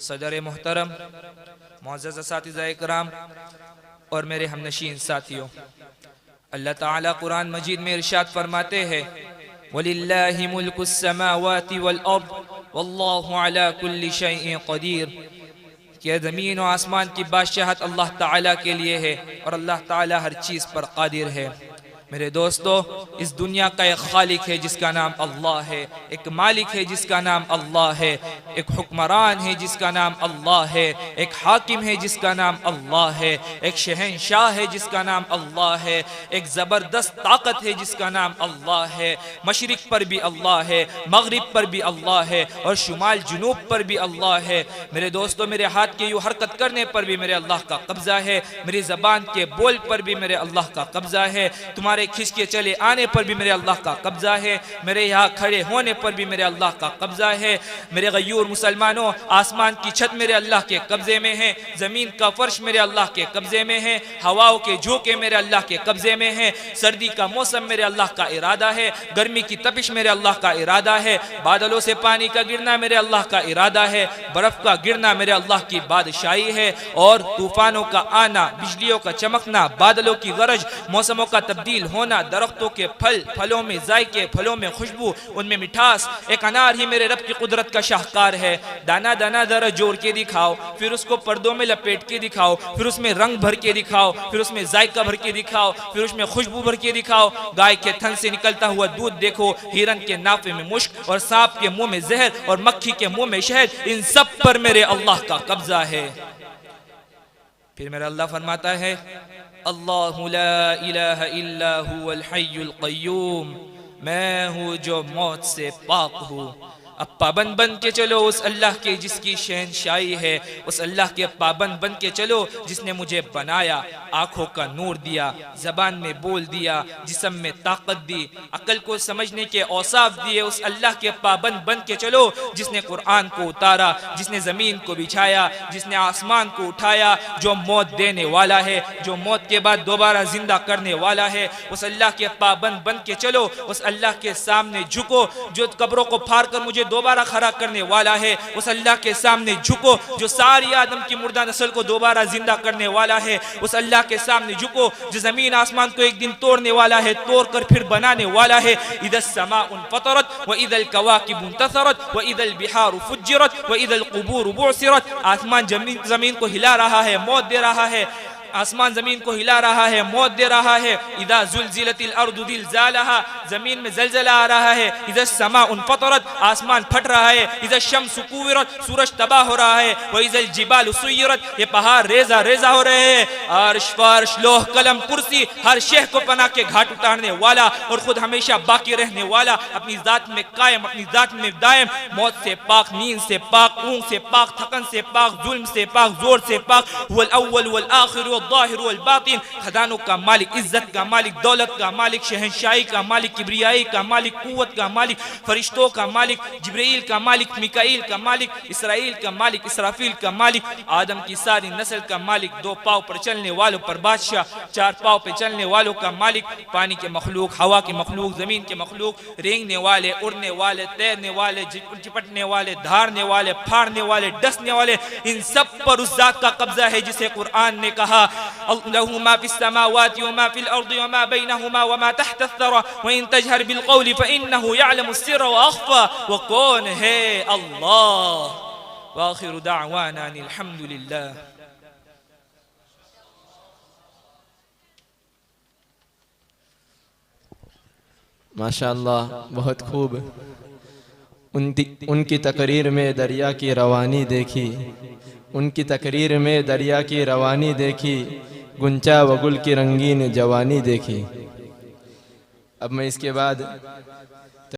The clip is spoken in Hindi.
सदर मोहतरम, मुअज़्ज़ज़ असातिज़ा इकराम और मेरे हमनशीन साथियों, अल्लाह ताला कुरान मजीद में इरशाद फरमाते हैं, वलिल्लाहि मुल्कुस समावाति वल अर्द वल्लाहु अला कुल्लि शैइन क़दीर, कि ज़मीन और आसमान की बादशाहत अल्लाह ताला के लिए है और अल्लाह ताला हर चीज़ पर कादिर है। मेरे दोस्तों, इस दुनिया का एक खालिक है जिसका नाम अल्लाह है, एक मालिक है जिसका नाम अल्लाह है, एक हुक्मरान है जिसका नाम अल्लाह है, एक हाकिम है जिसका नाम अल्लाह है, एक शहनशाह है जिसका नाम अल्लाह है, एक ज़बरदस्त ताकत है जिसका नाम अल्लाह है। मशरिक पर भी अल्लाह है, मगरिब पर भी अल्लाह है और शुमाल जुनूब पर भी अल्लाह है। मेरे दोस्तों, मेरे हाथ के यूँ हरकत करने पर भी मेरे अल्लाह का कब्ज़ा है, मेरी ज़बान के बोल पर भी मेरे अल्लाह का कब्ज़ा है, तुम्हारे खिसके चले आने पर भी मेरे अल्लाह का कब्जा है, मेरे यहाँ खड़े होने पर भी मेरे अल्लाह का कब्जा है। मेरे गयूर मुसलमानों, आसमान की छत मेरे अल्लाह के कब्जे में है, जमीन का फर्श मेरे अल्लाह के कब्जे में है, हवाओं के झोंके मेरे अल्लाह के कब्जे में है, सर्दी का मौसम मेरे अल्लाह का इरादा है, गर्मी की तपिश मेरे अल्लाह का इरादा है, बादलों से पानी का गिरना मेरे अल्लाह का इरादा है, बर्फ का गिरना मेरे अल्लाह की बादशाही है, और तूफानों का आना, बिजलियों का चमकना, बादलों की गरज, मौसमों का तब्दील होना, दरख्तों के फलों में जायके, फलों में खुशबू, उनमें मिठास, एक अनार ही मेरे रब की कुदरत का शाहकार है। दाना दाना जरा जोड़ के दिखाओ, फिर उसको पर्दों में लपेट के दिखाओ, फिर उसमें रंग भर के दिखाओ, फिर उसमें जायका भर के दिखाओ, फिर उसमें खुशबू भर के दिखाओ। गाय के थन से निकलता हुआ दूध देखो, हिरन के नाफे में मुश्क और सांप के मुंह में जहर और मक्खी के मुंह में शहद, इन सब पर मेरे अल्लाह का कब्जा है। फिर मेरा अल्लाह फरमाता है, अल्लाहु ला इलाहा इल्ला हुवल हय्युल क़य्यूम, मैं हूँ जो मौत से पाक हूँ। अब पाबंद बन के चलो उस अल्लाह के जिसकी शहनशाही है, उस अल्लाह के पाबंद बन के चलो जिसने मुझे बनाया, आँखों का नूर दिया, ज़बान में बोल दिया, जिस्म में ताकत दी, अक्ल को समझने के औसाफ दिए। उस अल्लाह के पाबंद बन के चलो जिसने कुरान को उतारा, जिसने ज़मीन को बिछाया, जिसने आसमान को उठाया, जो मौत देने वाला है, जो मौत के बाद दोबारा जिंदा करने वाला है। उस अल्लाह के पाबंद बन के चलो, उस अल्लाह के सामने झुको जो कब्रों को फाड़ कर मुझे दोबारा खड़ा करने वाला है। उस अल्लाह के सामने झुको जो सारी आदम की मुर्दा नस्ल को दोबारा जिंदा करने वाला है। उस अल्लाह के सामने झुको जो जमीन आसमान को एक दिन तोड़ने वाला है, तोड़ कर फिर बनाने वाला है। इदस समाउन फतरत व इदल कवाकिब इंतसरत व इदल बिहार फुज्जिरत व इदल कुबूर बुअसिरत। आसमान जमीन को हिला रहा है, मौत दे रहा है, आसमान जमीन को हिला रहा है, मौत दे रहा है। इदा जुलजिलतिल अर्दु जिलजालहा, जमीन में जलजला आ रहा है। इदा समाउन फतरत, आसमान फट रहा है। इदा शम्सु कुविरत, सूरज तबाह हो रहा है। व इदल जिबालु सुय्यरत, ये पहाड़ रेजा रेजा हो रहे हैं। अर्श फर्श लोह कलम कुर्सी, हर शेख को पना के घाट उतारने वाला और खुद हमेशा बाकी रहने वाला, अपनी जात में कायम, अपनी जात में दायम, मौत से पाक, नींद से पाक, ऊँग से पाक, थकन से पाक, जुल्म से पाक, जोर से पाक। वल अव्वल वल आखिर ज़ाहिर वल बातिन, खजानों का मालिक, इज्जत का मालिक, दौलत का मालिक, शहनशाही का मालिक, किब्रियाई का मालिक, कुव्वत का मालिक, फरिश्तों का मालिक, जिब्रील का मालिक, मिकाईल का मालिक, इसराइल का मालिक, इसराफील का मालिक, आदम की सारी नस्ल का मालिक, दो पाँव पर चलने वालों पर बादशाह, चार पाँव पर चलने वालों का मालिक, पानी के मखलूक, हवा के मखलूक, जमीन के मखलूक, रेंगने वाले, उड़ने वाले, तैरने वाले, चिपटने वाले, धारने वाले, फाड़ने वाले, डसने वाले, इन सब पर उस जात का कब्जा है जिसे कुरान ने कहा, लहू मा फिस समावाति व मा फिल अर्दि व मा बैनहुमा व मा तहत अथ-थरा व इन तजहर बिल क़ौलि फ़इन्नहु यअलमु सिर्र व अख़फ़ा। वो कौन है? अल्लाह। व आखिरु दअवाना अनिल हम्दुलिल्लाह। माशाअल्लाह, बहुत खूब। उनकी तकरीर में दरिया की रवानी देखी, उनकी तकरीर में दरिया की रवानी देखी, गुंचा व गुल की रंगीन जवानी देखी। अब मैं इसके बाद